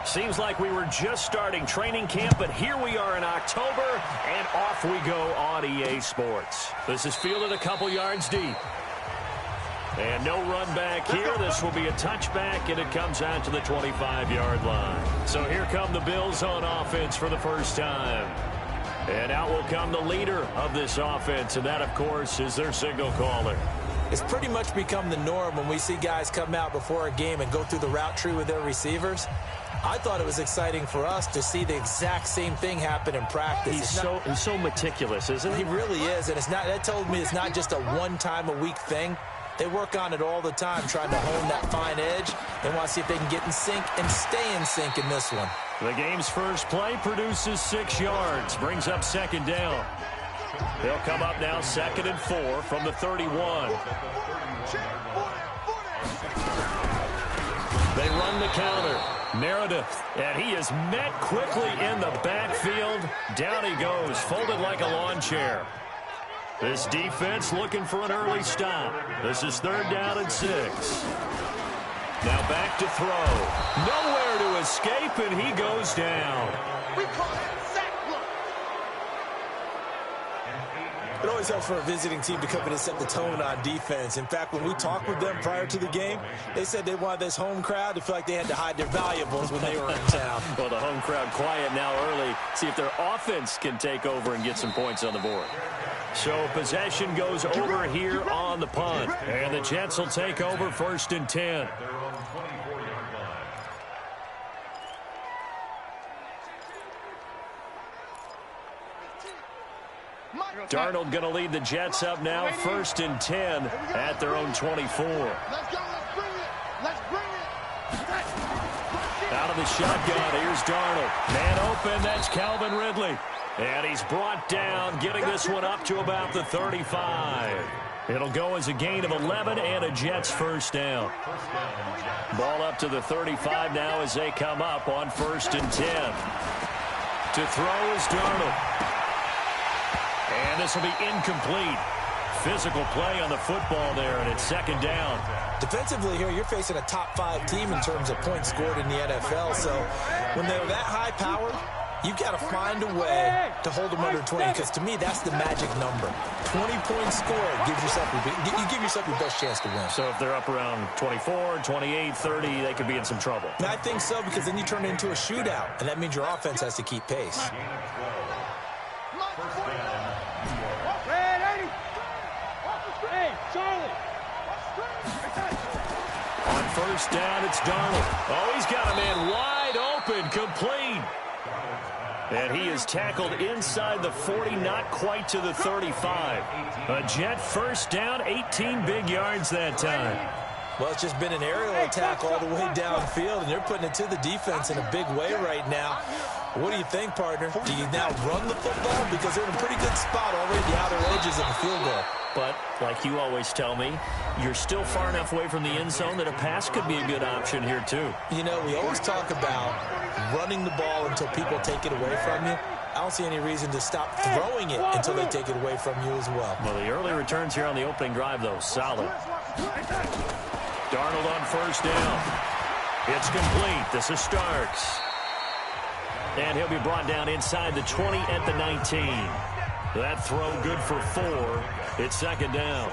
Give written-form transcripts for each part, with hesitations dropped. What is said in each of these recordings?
Seems like we were just starting training camp, but here we are in October, and off we go on EA Sports. This is fielded a couple yards deep. And no run back here. This will be a touchback, and it comes out to the 25-yard line. So here come the Bills on offense for the first time. And out will come the leader of this offense, and that, of course, is their signal caller. It's pretty much become the norm when we see guys come out before a game and go through the route tree with their receivers. I thought it was exciting for us to see the exact same thing happen in practice. He's so meticulous, isn't he? He really is, and that told me it's not just a one-time-a-week thing. They work on it all the time, trying to hone that fine edge. They want to see if they can get in sync and stay in sync in this one. The game's first play produces 6 yards, brings up second down. They'll come up now 2nd and 4 from the 31. They run the counter. Meredith, and he is met quickly in the backfield. Down he goes, folded like a lawn chair. This defense looking for an early stop. This is 3rd down and 6. Now back to throw. Nowhere to escape, and he goes down. We call it sack block. It always helps for a visiting team to come in and set the tone on defense. In fact, when we talked with them prior to the game, they said they wanted this home crowd to feel like they had to hide their valuables when they were in town. Well, the home crowd quiet now early. See if their offense can take over and get some points on the board. So possession goes over here on the punt. And the Jets will take over 1st and 10. Darnold going to lead the Jets up now, 1st and 10 at their own 24. Let's go, let's bring it. Let's bring it. Out of the shotgun, here's Darnold. Man open, that's Calvin Ridley. And he's brought down, getting this one up to about the 35. It'll go as a gain of 11 and a Jets first down. Ball up to the 35 now as they come up on 1st and 10. To throw is Darnold. And this will be incomplete. Physical play on the football there, and it's 2nd down. Defensively here, you're facing a top-5 team in terms of points scored in the NFL. So when they're that high-powered, you've got to find a way to hold them under 20, because to me, that's the magic number. 20 points scored gives yourself your best chance to win. So if they're up around 24, 28, 30, they could be in some trouble. And I think so, because then you turn it into a shootout, and that means your offense has to keep pace. On 1st down, it's Darnold. Oh, he's got a man wide open, complete. And he is tackled inside the 40, not quite to the 35. A Jet first down, 18 big yards that time. Well, it's just been an aerial attack all the way downfield, and they're putting it to the defense in a big way right now. What do you think, partner? Do you now run the football? Because they're in a pretty good spot already at the outer edges of the field goal. But, like you always tell me, you're still far enough away from the end zone that a pass could be a good option here, too. You know, we always talk about running the ball until people take it away from you. I don't see any reason to stop throwing it until they take it away from you as well. Well, the early returns here on the opening drive, though, solid. Darnold on 1st down. It's complete. This is Starks. And he'll be brought down inside the 20 at the 19. That throw good for 4. It's 2nd down.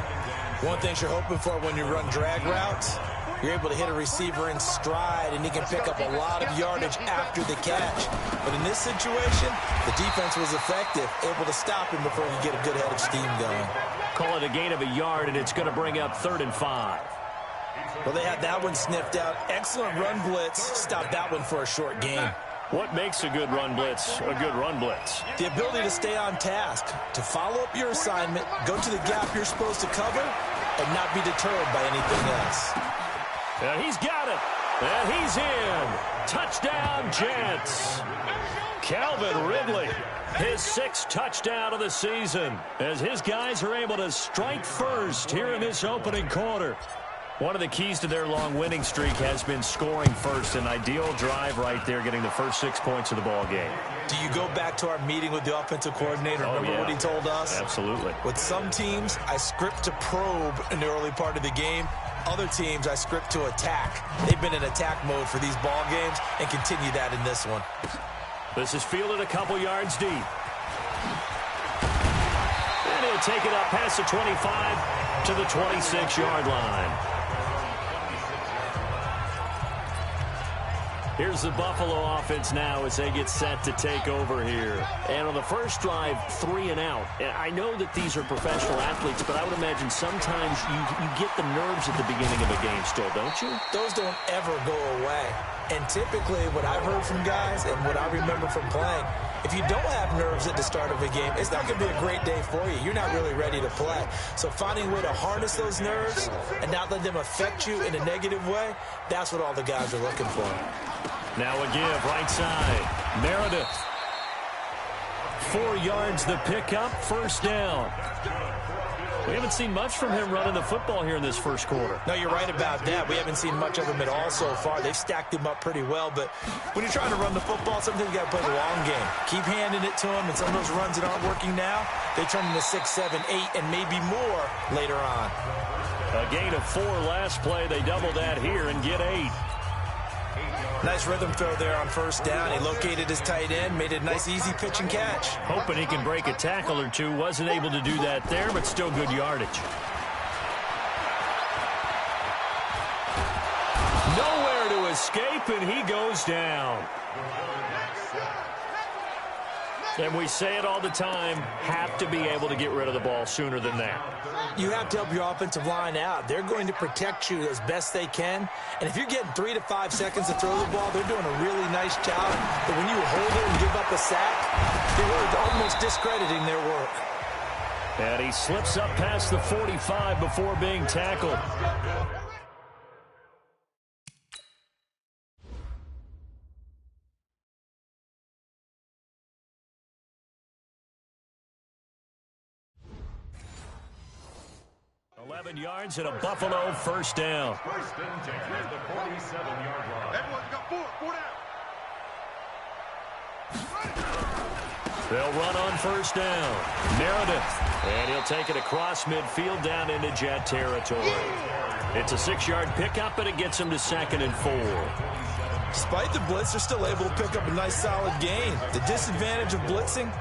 One thing you're hoping for when you run drag routes, you're able to hit a receiver in stride, and he can pick up a lot of yardage after the catch. But in this situation, the defense was effective, able to stop him before he get a good head of steam going. Call it a gain of a yard, and it's going to bring up 3rd and 5. Well, they had that one sniffed out. Excellent run blitz. Stopped that one for a short gain. What makes a good run blitz a good run blitz? The ability to stay on task, to follow up your assignment, go to the gap you're supposed to cover, and not be deterred by anything else. And he's got it. And he's in. Touchdown, Jets. Calvin Ridley, his 6th touchdown of the season, as his guys are able to strike first here in this opening quarter. One of the keys to their long winning streak has been scoring first. An ideal drive right there, getting the first 6 points of the ball game. Do you go back to our meeting with the offensive coordinator? Remember what he told us? Absolutely. With some teams, I script to probe in the early part of the game. Other teams I script to attack. They've been in attack mode for these ball games and continue that in this one. This is fielded a couple yards deep. And he'll take it up past the 25 to the 26-yard line. Here's the Buffalo offense now as they get set to take over here. And on the first drive, 3 and out. And I know that these are professional athletes, but I would imagine sometimes you get the nerves at the beginning of a game still, don't you? Those don't ever go away. And typically what I've heard from guys and what I remember from playing, if you don't have nerves at the start of a game, it's not going to be a great day for you. You're not really ready to play. So finding a way to harness those nerves and not let them affect you in a negative way, that's what all the guys are looking for. Now a give, right side. Meredith. 4 yards the pickup, first down. We haven't seen much from him running the football here in this first quarter. No, you're right about that. We haven't seen much of him at all so far. They've stacked him up pretty well, but when you're trying to run the football, sometimes you got to play the long game. Keep handing it to him, and some of those runs that aren't working now, they turn into 6, 7, 8, and maybe more later on. A gain of 4 last play. They double that here and get 8. Nice rhythm throw there on first down. He located his tight end, made it a nice, easy pitch and catch. Hoping he can break a tackle or two. Wasn't able to do that there, but still good yardage. Nowhere to escape, and he goes down. And we say it all the time, have to be able to get rid of the ball sooner than that. You have to help your offensive line out. They're going to protect you as best they can. And if you're getting 3 to 5 seconds to throw the ball, they're doing a really nice job. But when you hold it and give up a sack, you're almost discrediting their work. And he slips up past the 45 before being tackled. Yards and a Buffalo first down. First and 10 at the 47-yard line. Everyone's got 4 down. They'll run on first down. Meredith. And he'll take it across midfield down into Jet territory. It's a 6-yard pickup, and it gets him to 2nd and 4. Despite the blitz, they're still able to pick up a nice solid gain. The disadvantage of blitzing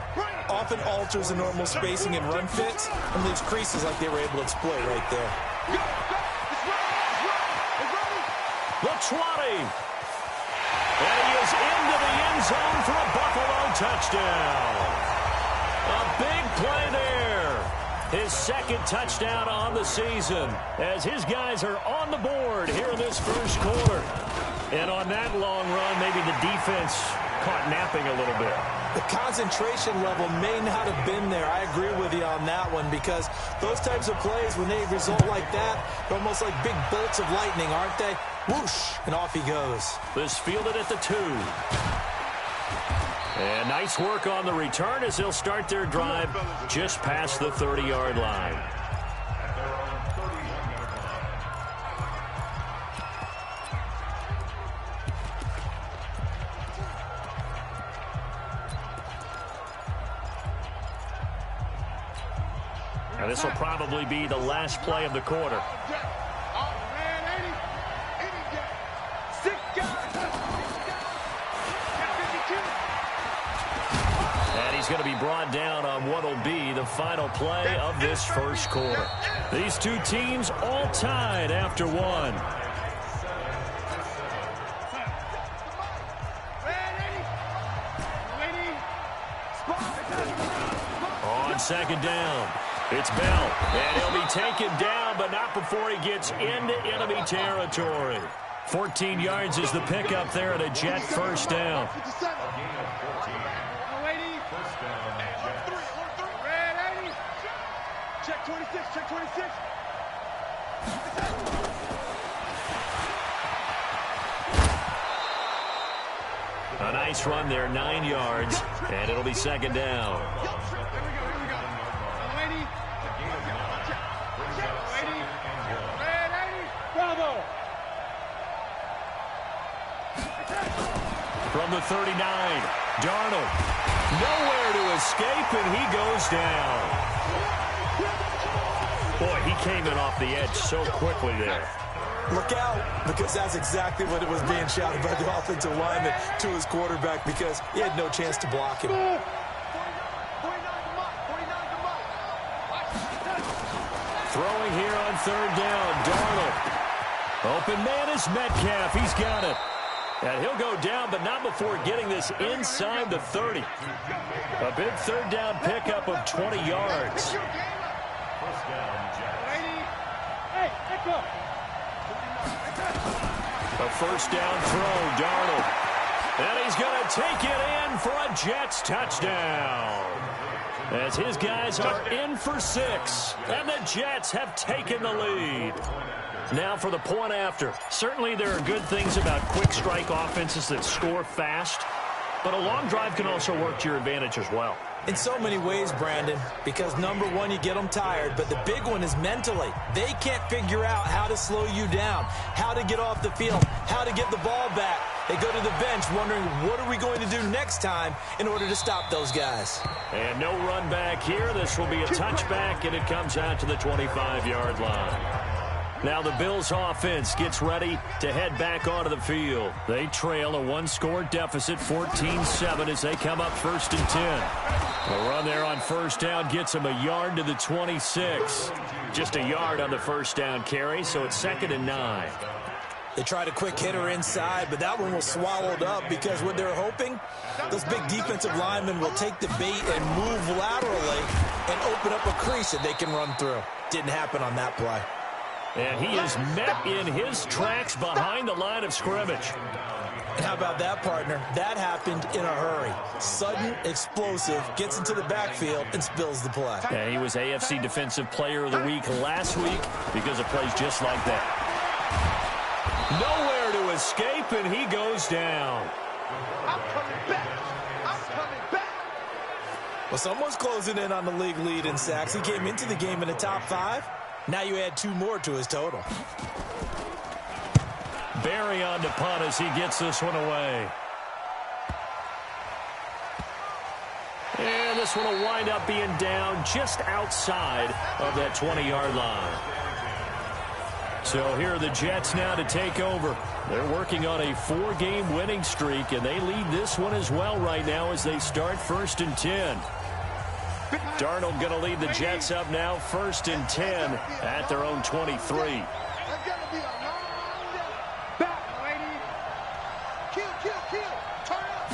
often alters the normal spacing and run fits and leaves creases like they were able to exploit right there. The 20. And he is into the end zone for a Buffalo touchdown. A big play there. His 2nd touchdown on the season as his guys are on the board here in this first quarter. And on that long run, maybe the defense caught napping a little bit. The concentration level may not have been there. I agree with you on that one because those types of plays, when they result like that, they're almost like big bolts of lightning, aren't they? Whoosh, and off he goes. This fielded at the 2. And nice work on the return as they'll start their drive just past the 30-yard line. Now this will probably be the last play of the quarter. And he's going to be brought down on what will be the final play of this first quarter. These two teams all tied after 1. On 2nd down. It's Bell, and he'll be taken down, but not before he gets into enemy territory. 14 yards is the pickup there at a Jet first down. Check 26, check 26. A nice run there, 9 yards, and it'll be 2nd down. From the 39, Darnold. Nowhere to escape, and he goes down. Boy, he came in off the edge so quickly there. Look out, because that's exactly what it was being shouted by the offensive lineman to his quarterback, because he had no chance to block him. Throwing here on third down, Darnold. Open man is Metcalf. He's got it. And he'll go down, but not before getting this inside the 30. A big third down pickup of 20 yards. A first down throw, Darnold. And he's going to take it in for a Jets touchdown. As his guys are in for 6, and the Jets have taken the lead. Now for the point after. Certainly there are good things about quick strike offenses that score fast, but a long drive can also work to your advantage as well. In so many ways, Brandon, because number one, you get them tired, but the big one is mentally. They can't figure out how to slow you down, how to get off the field, how to get the ball back. They go to the bench wondering, what are we going to do next time in order to stop those guys? And no run back here. This will be a touchback, and it comes out to the 25-yard line. Now the Bills offense gets ready to head back onto the field. They trail a one-score deficit, 14-7, as they come up 1st and 10. The run there on first down gets them a yard to the 26. Just a yard on the first down carry, so it's 2nd and 9. They tried a quick hitter inside, but that one was swallowed up because what they're hoping, those big defensive linemen will take the bait and move laterally and open up a crease that they can run through. Didn't happen on that play. And he is met in his tracks behind the line of scrimmage. And how about that, partner? That happened in a hurry. Sudden, explosive, gets into the backfield and spills the play. And he was AFC Defensive Player of the Week last week because of plays just like that. Nowhere to escape, and he goes down. I'm coming back. I'm coming back. Well, someone's closing in on the league lead in sacks. He came into the game in the top 5. Now you add 2 more to his total. Barry on to punt as he gets this one away. And this one will wind up being down just outside of that 20-yard line. So here are the Jets now to take over. They're working on a 4-game winning streak, and they lead this one as well right now as they start 1st and 10. Darnold going to lead the Jets up now, 1st and 10 at their own 23. That's going to be a long day. Back, lady. Kill, kill, kill. Turn up.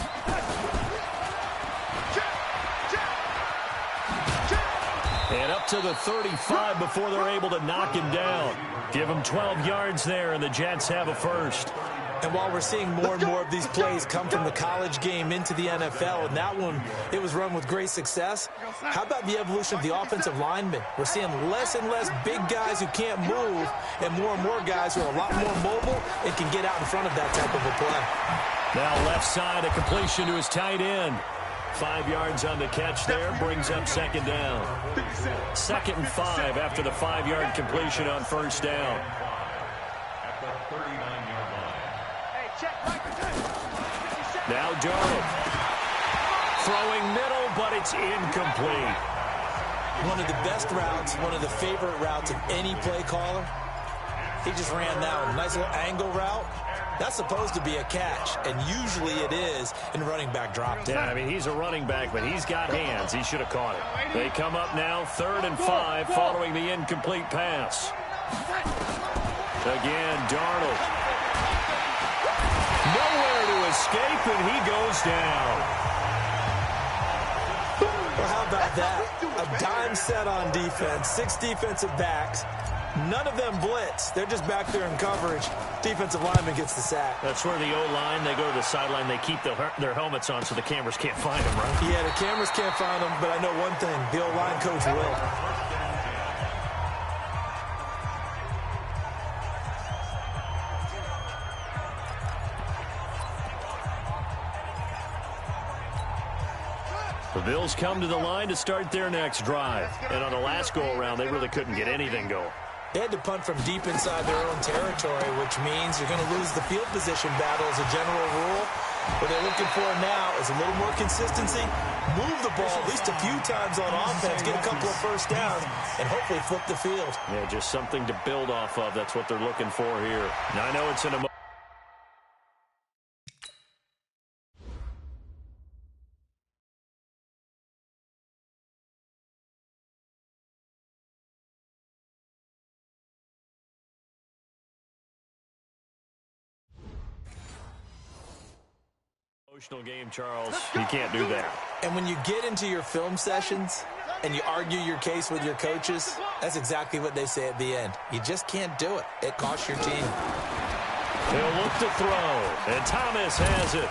Jump. And up to the 35 before they're able to knock him down. Give him 12 yards there, and the Jets have a first. And while we're seeing more and more of these plays come from the college game into the NFL, and that one, it was run with great success, how about the evolution of the offensive linemen? We're seeing less and less big guys who can't move and more guys who are a lot more mobile and can get out in front of that type of a play. Now left side, a completion to his tight end. 5 yards on the catch there, brings up 2nd down. 2nd and 5 after the 5-yard completion on first down. Now Darnold. Throwing middle, but it's incomplete. One of the best routes, one of the favorite routes of any play caller. He just ran that one. Nice little angle route. That's supposed to be a catch, and usually it is in running back drop. Yeah, I mean, he's a running back, but he's got hands. He should have caught it. They come up now 3rd and 5 following the incomplete pass. Again, Darnold. Nowhere to escape, and he goes down. Well, how about that? A dime set on defense, 6 defensive backs. None of them blitz. They're just back there in coverage. Defensive lineman gets the sack. That's where the O-line, they go to the sideline, they keep their helmets on so the cameras can't find them, right? Yeah, the cameras can't find them, but I know one thing. The O-line coach will. The Bills come to the line to start their next drive. And on the last go-around, they really couldn't get anything going. They had to punt from deep inside their own territory, which means you're going to lose the field position battle as a general rule. What they're looking for now is a little more consistency, move the ball at least a few times on offense, get a couple of first downs, and hopefully flip the field. Yeah, just something to build off of. That's what they're looking for here. Now, I know it's an emotional game, Charles. You can't do that. And when you get into your film sessions and you argue your case with your coaches, that's exactly what they say at the end. You just can't do it. It costs your team. He'll look to throw, and Thomas has it.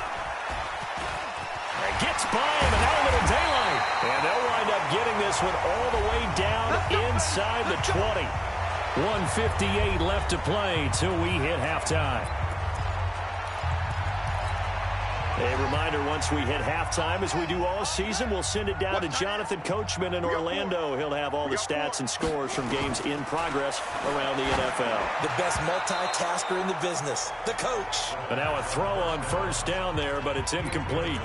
And gets by him, and now a little daylight. And they'll wind up getting this one all the way down inside the 20. 1:58 left to play till we hit halftime. A reminder, once we hit halftime, as we do all season, we'll send it down to Jonathan Coachman in Orlando. He'll have all the stats and scores from games in progress around the NFL. The best multitasker in the business, the coach. But now a throw on first down there, but it's incomplete.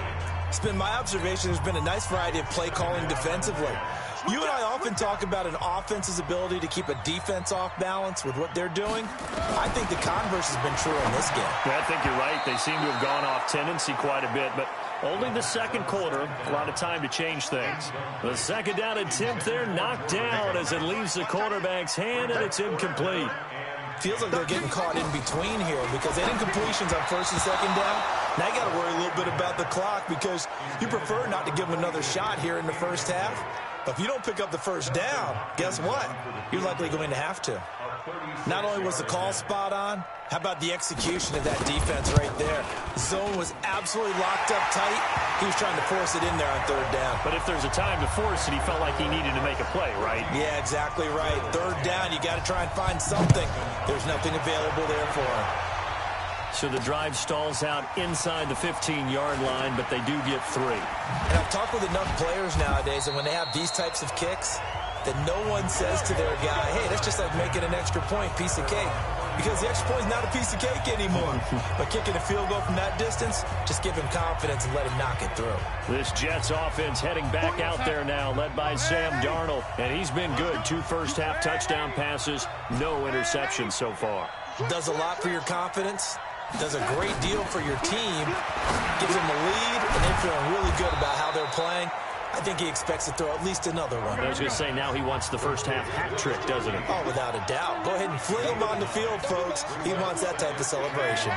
It's been my observation there's been a nice variety of play calling defensively. You and I often talk about an offense's ability to keep a defense off balance with what they're doing. I think the converse has been true in this game. Yeah, I think you're right. They seem to have gone off tendency quite a bit, but only the second quarter, a lot of time to change things. The second down attempt there knocked down as it leaves the quarterback's hand, and it's incomplete. Feels like they're getting caught in between here because they had incompletions on first and second down. Now you got to worry a little bit about the clock because you prefer not to give them another shot here in the first half. But if you don't pick up the first down, guess what? You're likely going to have to. Not only was the call spot on, how about the execution of that defense right there? Zone was absolutely locked up tight. He was trying to force it in there on third down. But if there's a time to force it, he felt like he needed to make a play, right? Yeah, exactly right. Third down, you got to try and find something. There's nothing available there for him. So the drive stalls out inside the 15-yard line, but they do get 3. And I've talked with enough players nowadays, and when they have these types of kicks, that no one says to their guy, hey, that's just like making an extra point, piece of cake. Because the extra point is not a piece of cake anymore. But kicking a field goal from that distance, just give him confidence and let him knock it through. This Jets offense heading back out there now, led by Sam Darnold. And he's been good. 2 first-half touchdown passes, no interceptions so far. Does a lot for your confidence. Does a great deal for your team. Gives them a lead, and they're feeling really good about how they're playing. I think he expects to throw at least another one. I was going to say, now he wants the first half hat trick, doesn't he? Oh, without a doubt. Go ahead and fling him on the field, folks. He wants that type of celebration.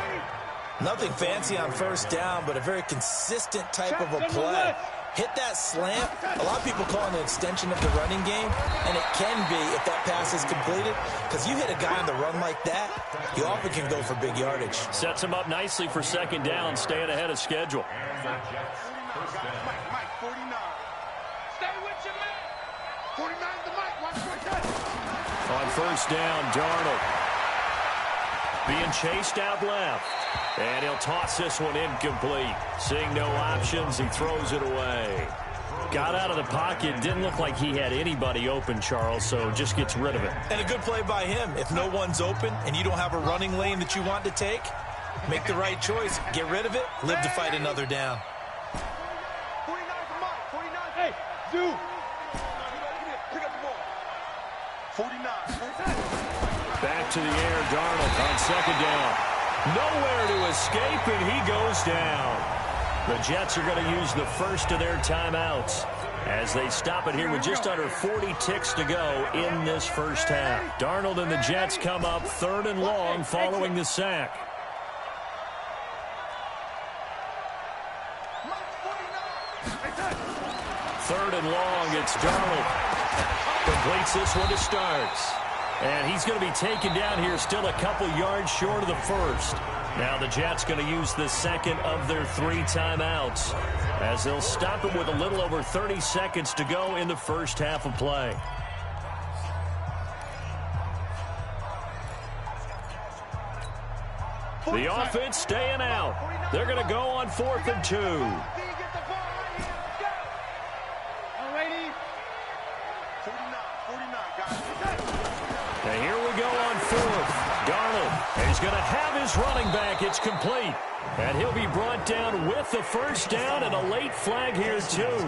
Nothing fancy on first down, but a very consistent type of a play. Hit that slant. A lot of people call it an extension of the running game, and it can be if that pass is completed, because you hit a guy on the run like that, you often can go for big yardage. Sets him up nicely for second down, staying ahead of schedule. Mike, 49. Stay with your man. 49's the Mike. Watch for that. On first down, Darnold being chased out left. And he'll toss this one incomplete. Seeing no options, he throws it away. Got out of the pocket. Didn't look like he had anybody open, Charles, so just gets rid of it. And a good play by him. If no one's open and you don't have a running lane that you want to take, make the right choice. Get rid of it. Live to fight another down. 49's the Mike. 49. Hey, dude. Pick up the ball. 49. Back to the air, Darnold on second down. Nowhere to escape, and he goes down. The Jets are going to use the first of their timeouts as they stop it here with just under 40 ticks to go in this first half. Darnold and the Jets come up 3rd and long following the sack. Third and long, it's Darnold. Completes this one to Starks. And he's going to be taken down here still a couple yards short of the first. Now the Jets going to use the second of their 3 timeouts as they'll stop it with a little over 30 seconds to go in the first half of play. The offense staying out. They're going to go on 4th and 2. And here we go on 4th. Darnold, He's going to have his running back. It's complete. And he'll be brought down with the first down and a late flag here, too.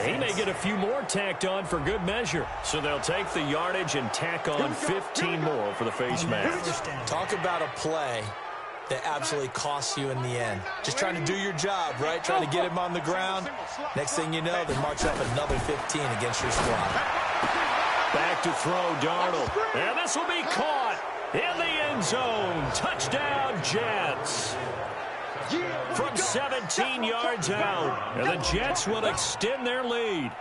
He may get a few more tacked on for good measure. So they'll take the yardage and tack on 15 more for the face mask. Talk about a play that absolutely costs you in the end. Just trying to do your job, right? Trying to get him on the ground. Next thing you know, they march up another 15 against your squad. Back to throw, Darnold. And this will be caught in the end zone. Touchdown, Jets. From 17 yards out. And the Jets will extend their lead.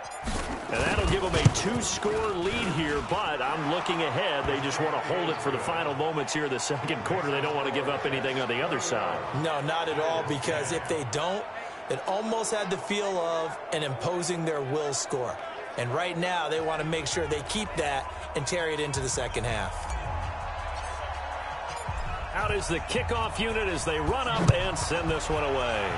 And that'll give them a 2-score lead here, but I'm looking ahead. They just want to hold it for the final moments here in the second quarter. They don't want to give up anything on the other side. No, not at all, because if they don't, it almost had the feel of an imposing their will score. And right now, they want to make sure they keep that and carry it into the second half. Out is the kickoff unit as they run up and send this one away.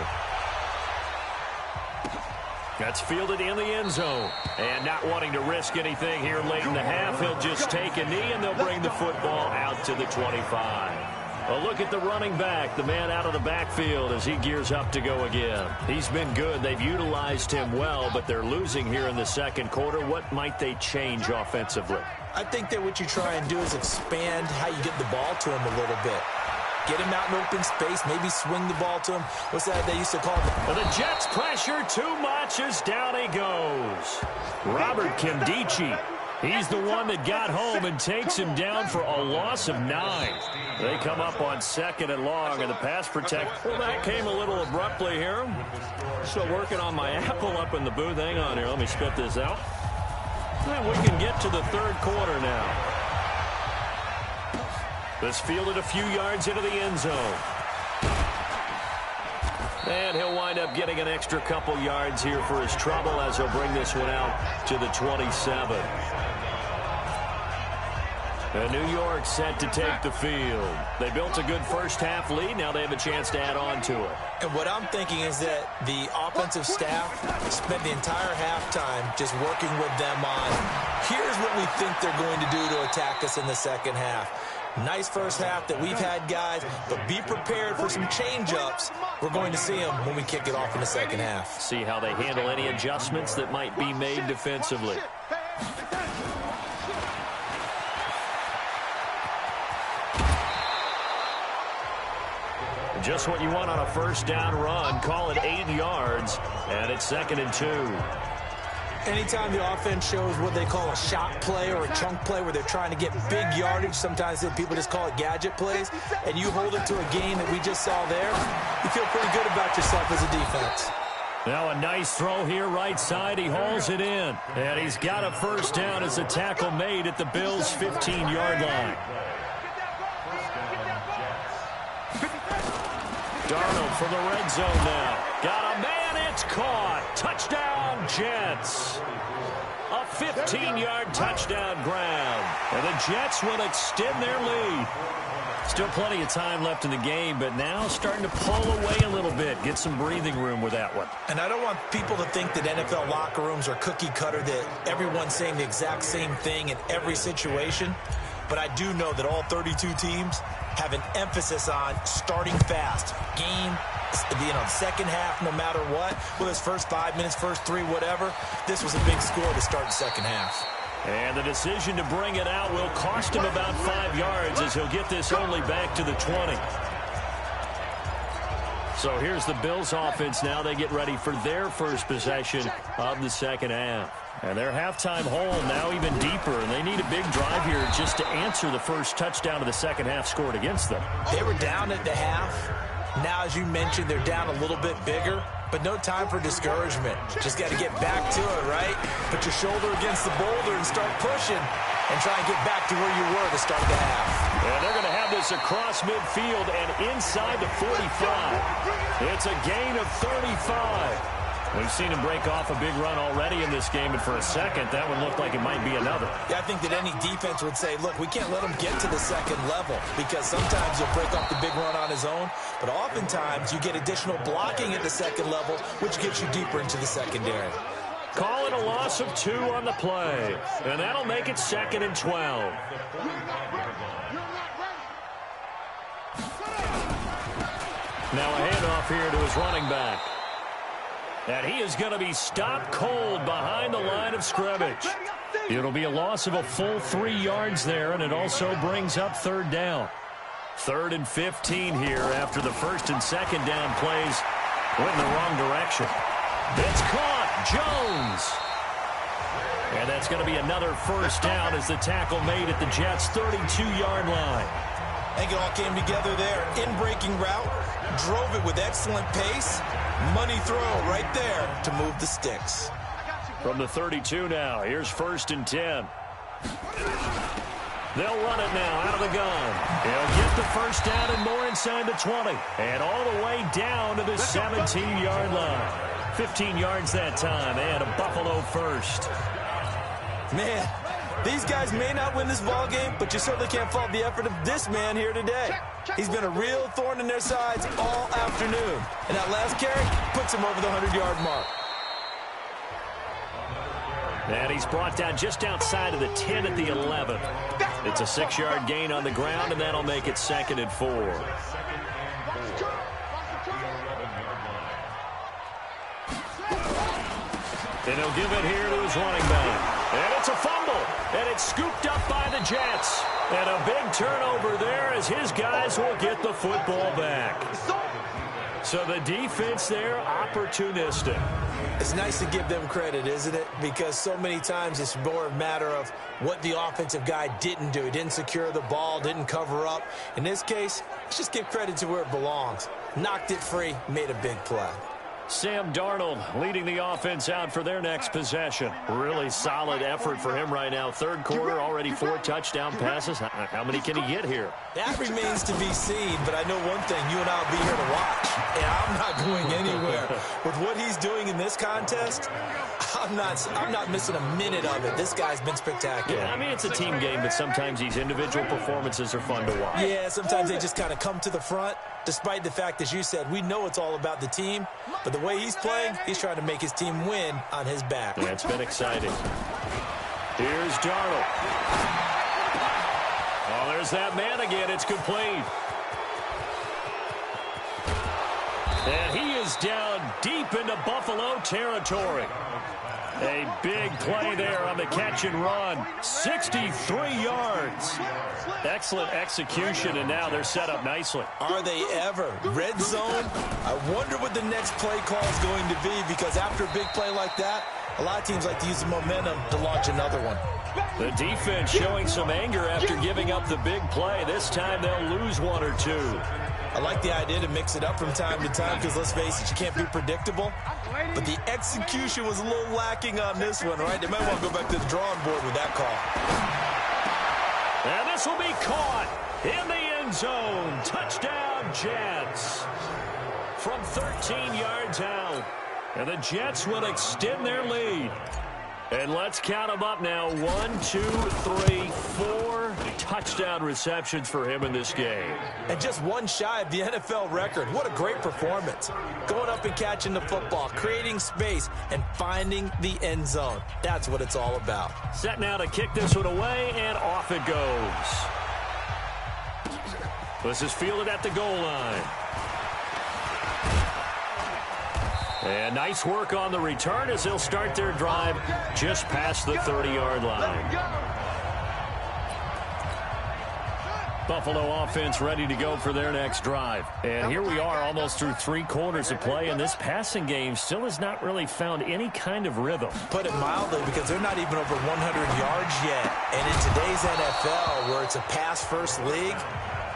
That's fielded in the end zone. And not wanting to risk anything here late in the half, he'll just take a knee and they'll bring the football out to the 25. A look at the running back, the man out of the backfield as he gears up to go again. He's been good. They've utilized him well, but they're losing here in the second quarter. What might they change offensively? I think that what you try and do is expand how you get the ball to him a little bit. Get him out in open space, maybe swing the ball to him. What's that they used to call it? Well, the Jets pressure too much as down he goes. Robert Kimdichie. He's the one that got home and takes him down for a loss of 9. They come up on 2nd and long, and the pass protect. Well, that came a little abruptly here. Still working on my apple up in the booth. Hang on here. Let me spit this out. And we can get to the third quarter now. This fielded a few yards into the end zone. And he'll wind up getting an extra couple yards here for his trouble as he'll bring this one out to the 27. And New York set to take the field. They built a good first-half lead. Now they have a chance to add on to it. And what I'm thinking is that the offensive staff spent the entire halftime just working with them on, here's what we think they're going to do to attack us in the second half. Nice first half that we've had, guys, but be prepared for some change-ups. We're going to see them when we kick it off in the second half. See how they handle any adjustments that might be made defensively. Just what you want on a first down run. Call it 8 yards, and it's 2nd and 2. Anytime the offense shows what they call a shot play or a chunk play where they're trying to get big yardage, sometimes people just call it gadget plays, and you hold it to a gain that we just saw there, you feel pretty good about yourself as a defense. Now a nice throw here right side. He hauls it in, and he's got a first down as a tackle made at the Bills' 15-yard line. Darnold from the red zone now. Got a man, it's caught. Touchdown, Jets. A 15-yard touchdown grab. And the Jets will extend their lead. Still plenty of time left in the game, but now starting to pull away a little bit. Get some breathing room with that one. And I don't want people to think that NFL locker rooms are cookie cutter, that everyone's saying the exact same thing in every situation. But I do know that all 32 teams have an emphasis on starting fast. Game, second half, no matter what. Whether it's first 5 minutes, first 3, whatever. This was a big score to start the second half. And the decision to bring it out will cost him about 5 yards as he'll get this only back to the 20. So here's the Bills offense now. They get ready for their first possession of the second half. And their halftime hole now even deeper, and they need a big drive here just to answer the first touchdown of the second half scored against them. They were down at the half. Now, as you mentioned, they're down a little bit bigger, but no time for discouragement. Just got to get back to it, right? Put your shoulder against the boulder and start pushing and try and get back to where you were to start the half. And they're going to have this across midfield and inside the 45. It's a gain of 35. We've seen him break off a big run already in this game, and for a second, that one looked like it might be another. Yeah, I think that any defense would say, look, we can't let him get to the second level, because sometimes he'll break off the big run on his own, but oftentimes you get additional blocking at the second level, which gets you deeper into the secondary. Call it a loss of 2 on the play, and that'll make it 2nd and 12. Now a handoff here to his running back. And he is going to be stopped cold behind the line of scrimmage. It'll be a loss of a full 3 yards there, and it also brings up third down. 3rd and 15 here after the first and second down plays went in the wrong direction. It's caught. Jones. And that's going to be another first down as the tackle made at the Jets' 32-yard line. I think it all came together there. In-breaking route, drove it with excellent pace. Money throw right there to move the sticks. From the 32 now, here's 1st and 10. They'll run it now out of the gun. He'll get the first down and more inside the 20. And all the way down to the 17-yard line. 15 yards that time, and a Buffalo first. Man, these guys may not win this ball game, but you certainly can't fault the effort of this man here today. He's been a real thorn in their sides all afternoon. And that last carry puts him over the 100-yard mark. And he's brought down just outside of the 10 at the 11. It's a 6-yard gain on the ground, and that'll make it 2nd and 4. And he'll give it here to his running back. And it's a fumble. And it's scooped up by the Jets. And a big turnover there as his guys will get the football back. So the defense there, opportunistic. It's nice to give them credit, isn't it? Because so many times it's more a matter of what the offensive guy didn't do. He didn't secure the ball, didn't cover up. In this case, let's just give credit to where it belongs. Knocked it free, made a big play. Sam Darnold leading the offense out for their next possession. Really solid effort for him right now. 3rd quarter, already 4 touchdown passes. How many can he get here? That remains to be seen, but I know one thing. You and I will be here to watch, and I'm not going anywhere. With what he's doing in this contest, I'm not missing a minute of it. This guy's been spectacular. Yeah, I mean, it's a team game, but sometimes these individual performances are fun to watch. Yeah, sometimes they just kind of come to the front, despite the fact, as you said, we know it's all about the team, but the way he's playing, he's trying to make his team win on his back. Yeah, it's been exciting. Here's Darnold. Oh, there's that man again. It's complete. And he is down deep into Buffalo territory. A big play there on the catch and run. 63 yards. Excellent execution, and now they're set up nicely. Are they ever? Red zone? I wonder what the next play call is going to be, because after a big play like that, a lot of teams like to use the momentum to launch another one. The defense showing some anger after giving up the big play. This time they'll lose 1 or 2. I like the idea to mix it up from time to time because, let's face it, you can't be predictable. But the execution was a little lacking on this one, right? They might want to go back to the drawing board with that call. And this will be caught in the end zone. Touchdown, Jets. From 13 yards out. And the Jets will extend their lead. And let's count them up now. 1, 2, 3, 4 touchdown receptions for him in this game. And just one shy of the NFL record. What a great performance. Going up and catching the football, creating space, and finding the end zone. That's what it's all about. Set now to kick this one away, and off it goes. This is fielded at the goal line. And nice work on the return as they'll start their drive just past the 30-yard line. Buffalo offense ready to go for their next drive. And here we are almost through 3 quarters of play, and this passing game still has not really found any kind of rhythm. Put it mildly, because they're not even over 100 yards yet. And in today's NFL, where it's a pass-first league,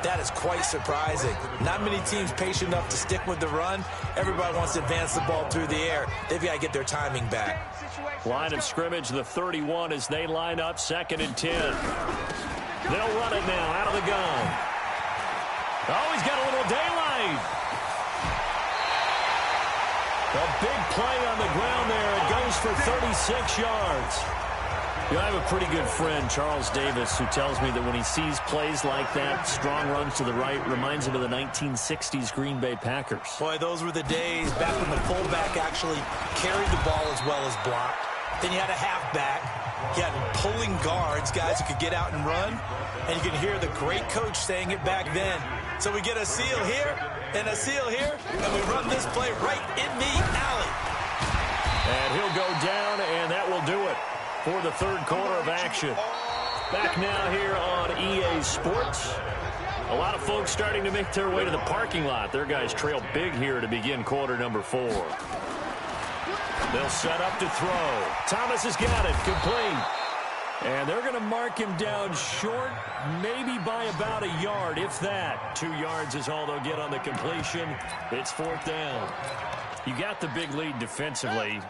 that is quite surprising. Not many teams patient enough to stick with the run. Everybody wants to advance the ball through the air. They've got to get their timing back. Line of scrimmage, the 31 as they line up, 2nd and 10. They'll run it now out of the gun. Oh, he's got a little daylight. A big play on the ground there. It goes for 36 yards. You know, I have a pretty good friend, Charles Davis, who tells me that when he sees plays like that, strong runs to the right, reminds him of the 1960s Green Bay Packers. Boy, those were the days back when the fullback actually carried the ball as well as blocked. Then you had a halfback. You had pulling guards, guys who could get out and run. And you can hear the great coach saying it back then. So we get a seal here and a seal here, and we run this play right in the alley. And he'll go down, and that will do it for the third quarter of action. Back now here on EA Sports. A lot of folks starting to make their way to the parking lot. Their guys trail big here to begin quarter number 4. They'll set up to throw. Thomas has got it, complete. And they're going to mark him down short, maybe by about a yard, if that. 2 yards is all they'll get on the completion. It's 4th down. You got the big lead defensively.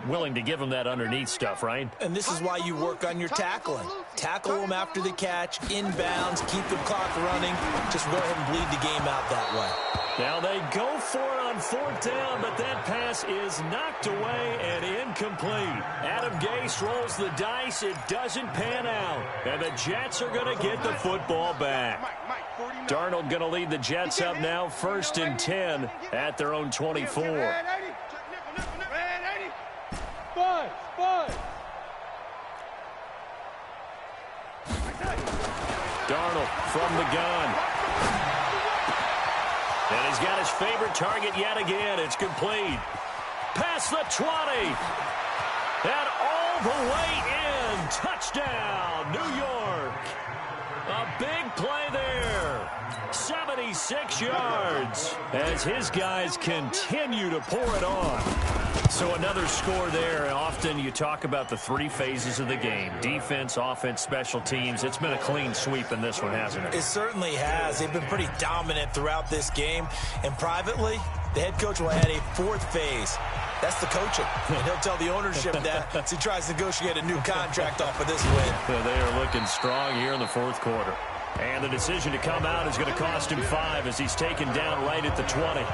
Willing to give them that underneath stuff, right? And this is why you work on your tackling. Tackle them after the catch, inbounds, keep the clock running. Just go ahead and bleed the game out that way. Now they go for it on 4th down, but that pass is knocked away and incomplete. Adam Gase rolls the dice. It doesn't pan out. And the Jets are going to get the football back. Darnold going to lead the Jets up now, 1st and 10 at their own 24. Darnold from the gun. And he's got his favorite target yet again. It's complete. Past the 20. And all the way in. Touchdown, New York. A big play there. 76 yards as his guys continue to pour it on. So another score there. Often you talk about the 3 phases of the game. Defense, offense, special teams. It's been a clean sweep in this one, hasn't it? It certainly has. They've been pretty dominant throughout this game. And privately, the head coach will add a 4th phase. That's the coaching. And he'll tell the ownership that as he tries to negotiate a new contract off of this win. So they are looking strong here in the 4th quarter. And the decision to come out is going to cost him 5 as he's taken down right at the 20.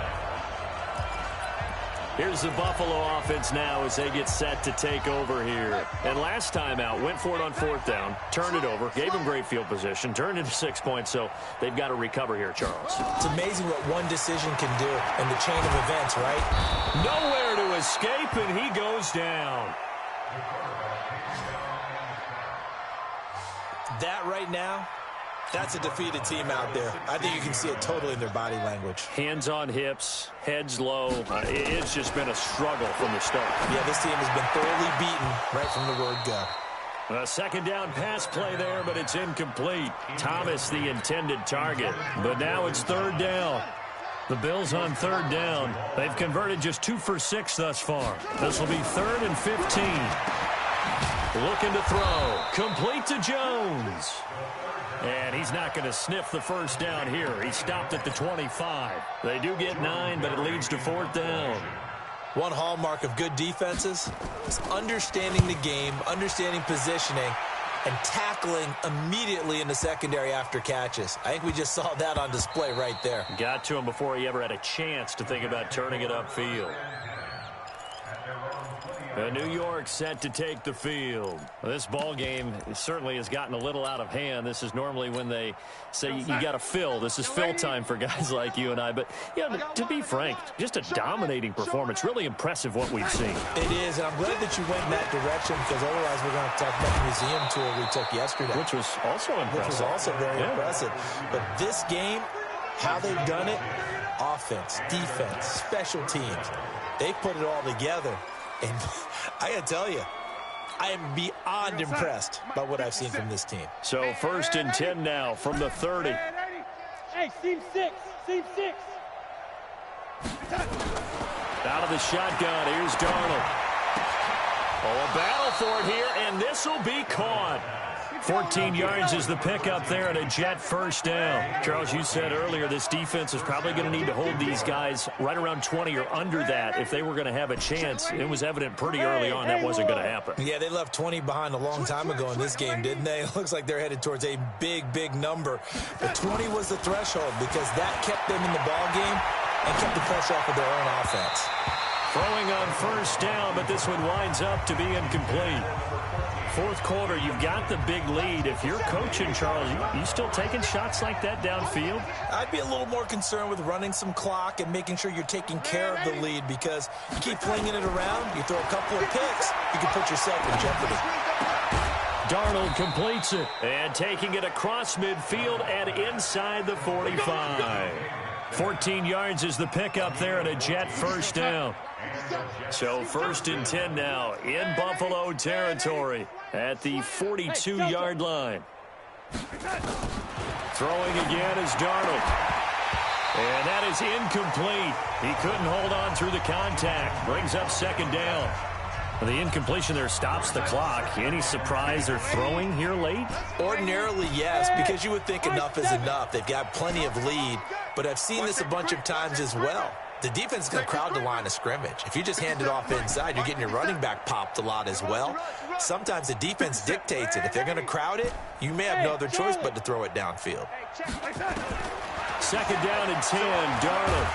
Here's the Buffalo offense now as they get set to take over here. And last time out, went for it on 4th down, turned it over, gave him great field position, turned into 6 points, so they've got to recover here, Charles. It's amazing what one decision can do in the chain of events, right? Nowhere to escape, and he goes down. That right now, that's a defeated team out there. I think you can see it totally in their body language. Hands on hips, heads low. It's just been a struggle from the start. Yeah, this team has been thoroughly beaten right from the word go. A 2nd down pass play there, but it's incomplete. Thomas, the intended target. But now it's 3rd down. The Bills on 3rd down. They've converted just 2 for 6 thus far. This will be 3rd and 15. Looking to throw. Complete to Jones. And he's not going to sniff the 1st down here. He stopped at the 25. They do get 9, but it leads to 4th down. One hallmark of good defenses is understanding the game, understanding positioning, and tackling immediately in the secondary after catches. I think we just saw that on display right there. Got to him before he ever had a chance to think about turning it upfield. New York set to take the field. This ball game certainly has gotten a little out of hand. This is normally when they say you got to fill. This is fill time for guys like you and I. But, yeah, to be frank, just a dominating performance. Really impressive what we've seen. It is, and I'm glad that you went in that direction because otherwise we're going to talk about the museum tour we took yesterday. Which was also impressive. Which was also very impressive. But this game, how they've done it, offense, defense, special teams, they've put it all together. And I got to tell you, I am beyond impressed by what I've seen from this team. So 1st and 10 now from the 30. Hey, seam 6. Out of the shotgun, here's Darnold. Oh, a battle for it here, and this will be caught. 14 yards is the pickup there and a Jet 1st down. Charles, you said earlier this defense is probably going to need to hold these guys right around 20 or under that if they were going to have a chance. It was evident pretty early on that wasn't going to happen. Yeah, they left 20 behind a long time ago in this game, didn't they? It looks like they're headed towards a big number. But 20 was the threshold because that kept them in the ball game and kept the pressure off of their own offense. Throwing on 1st down, but this one winds up to be incomplete. 4th quarter, you've got the big lead. If you're coaching, Charles, you still taking shots like that downfield? I'd be a little more concerned with running some clock and making sure you're taking care of the lead because you keep flinging it around, you throw a couple of picks, you can put yourself in jeopardy. Darnold completes it. And taking it across midfield and inside the 45. 14 yards is the pickup there and a Jet first down. So 1st and 10 now in Buffalo territory at the 42-yard line. Throwing again is Darnold. And that is incomplete. He couldn't hold on through the contact. Brings up 2nd down. The incompletion there stops the clock. Any surprise they're throwing here late? Ordinarily, yes, because you would think enough is enough. They've got plenty of lead, but I've seen this a bunch of times as well. The defense is going to crowd the line of scrimmage. If you just hand it off inside, you're getting your running back popped a lot as well. Sometimes the defense dictates it. If they're going to crowd it, you may have no other choice but to throw it downfield. 2nd down and 10, Darnold.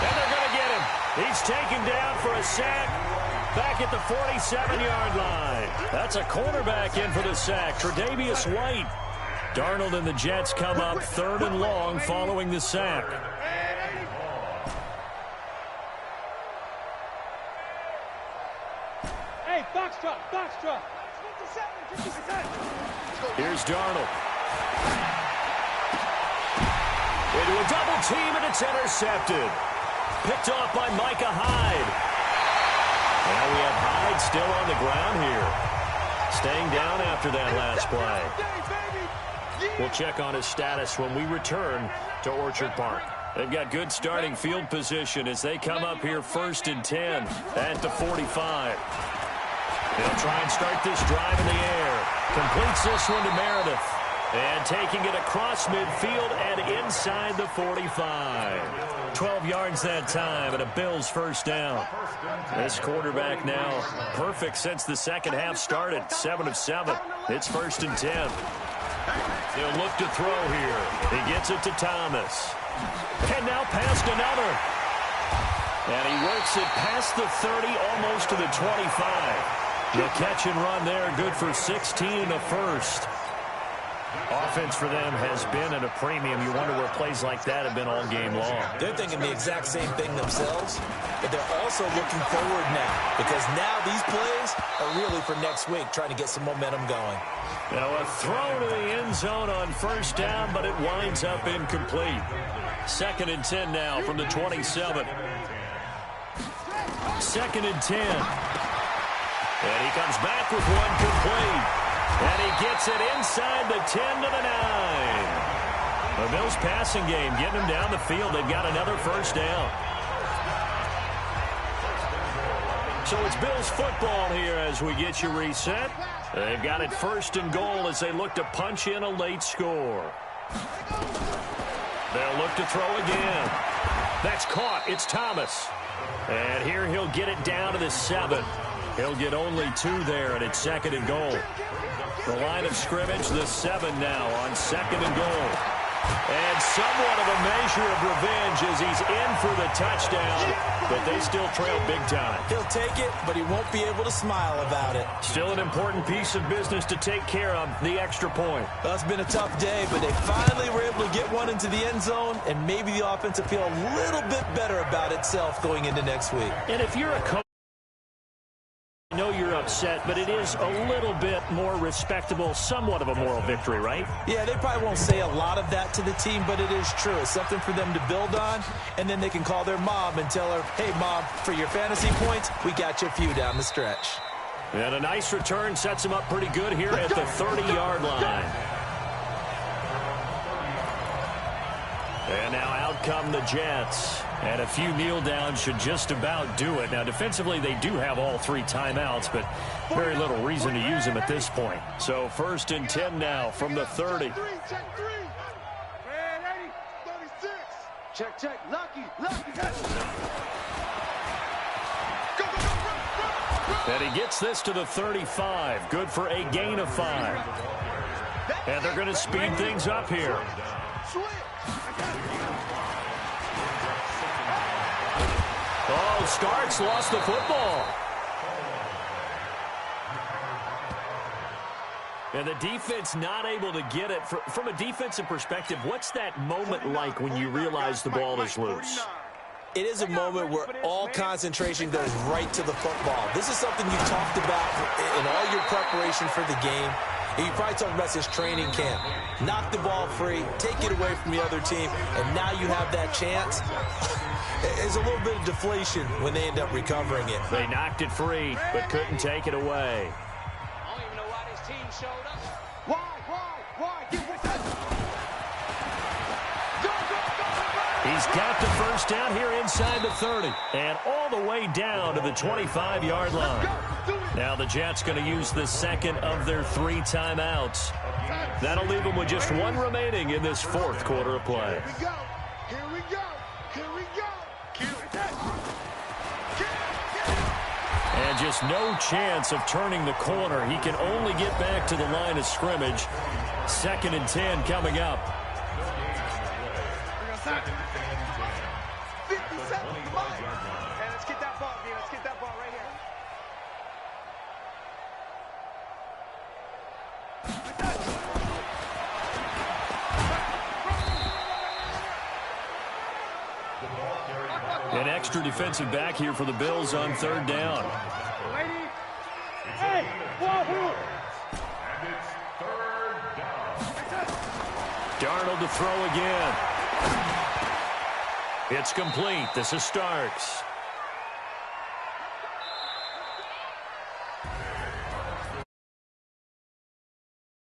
And they're going to get him. He's taken down for a sack back at the 47-yard line. That's a cornerback in for the sack, Tre'Davious White. Darnold and the Jets come up 3rd and long following the sack. Hey, box truck. Here's Darnold. Into a double team, and it's intercepted. Picked off by Micah Hyde. Now we have Hyde still on the ground here. Staying down after that last play. We'll check on his status when we return to Orchard Park. They've got good starting field position as they come up here 1st and 10 at the 45. They'll try and start this drive in the air. Completes this one to Meredith. And taking it across midfield and inside the 45. 12 yards that time and a Bills first down. This quarterback now perfect since the second half started. 7 of 7. It's 1st and 10. They'll look to throw here. He gets it to Thomas. And now past another. And he works it past the 30, almost to the 25. The catch and run there, good for 16 and a first. Offense for them has been at a premium. You wonder where plays like that have been all game long. They're thinking the exact same thing themselves, but they're also looking forward now because now these plays are really for next week, trying to get some momentum going. Now a throw to the end zone on 1st down, but it winds up incomplete. 2nd and 10 now from the 27. 2nd and 10. And he comes back with one complete. And he gets it inside the 10 to the 9. The Bills passing game getting them down the field. They've got another first down. So it's Bills football here as we get you reset. They've got it 1st and goal as they look to punch in a late score. They'll look to throw again. That's caught. It's Thomas. And here he'll get it down to the 7. He'll get only 2 there, and it's 2nd and goal. The line of scrimmage, the 7 now on 2nd and goal. And somewhat of a measure of revenge as he's in for the touchdown, but they still trail big time. He'll take it, but he won't be able to smile about it. Still an important piece of business to take care of, the extra point. Well, it's been a tough day, but they finally were able to get one into the end zone, and maybe the offense will feel a little bit better about itself going into next week. And if you're a coach, I know you're upset, but it is a little bit more respectable, somewhat of a moral victory, right? Yeah, they probably won't say a lot of that to the team, but it is true. It's something for them to build on, and then they can call their mom and tell her, hey, Mom, for your fantasy points, we got you a few down the stretch. And a nice return sets them up pretty good here at the 30-yard line. And now out come the Jets. And a few kneel downs should just about do it. Now, defensively, they do have all 3 timeouts, but very little reason to use them at this point. So 1st and 10 now from the 30. Check. Lucky. And he gets this to the 35. Good for a gain of 5. And they're going to speed things up here. Oh, Starks lost the football. And the defense not able to get it. From a defensive perspective, what's that moment like when you realize the ball is loose? it is a moment where all concentration goes right to the football. This is something you talked about in all your preparation for the game. And you probably talked about since training camp. Knock the ball free, take it away from the other team, and now you have that chance. There's a little bit of deflation when they end up recovering it. They knocked it free, but couldn't take it away. I don't even know why this team showed up. Why? Get with that. Go. He's got the first down here inside the 30 and all the way down to the 25-yard line. Now the Jets going to use the second of their 3 timeouts. That'll leave them with just 1 remaining in this 4th quarter of play. Here we go. And just no chance of turning the corner. He can only get back to the line of scrimmage. 2nd and 10 coming up. 50 seconds, come on. Hey, let's get that ball, D. Let's get that ball right here. An extra defensive back here for the Bills on 3rd down. Hey, whoa. Darnold to throw again. It's complete. This is Starks.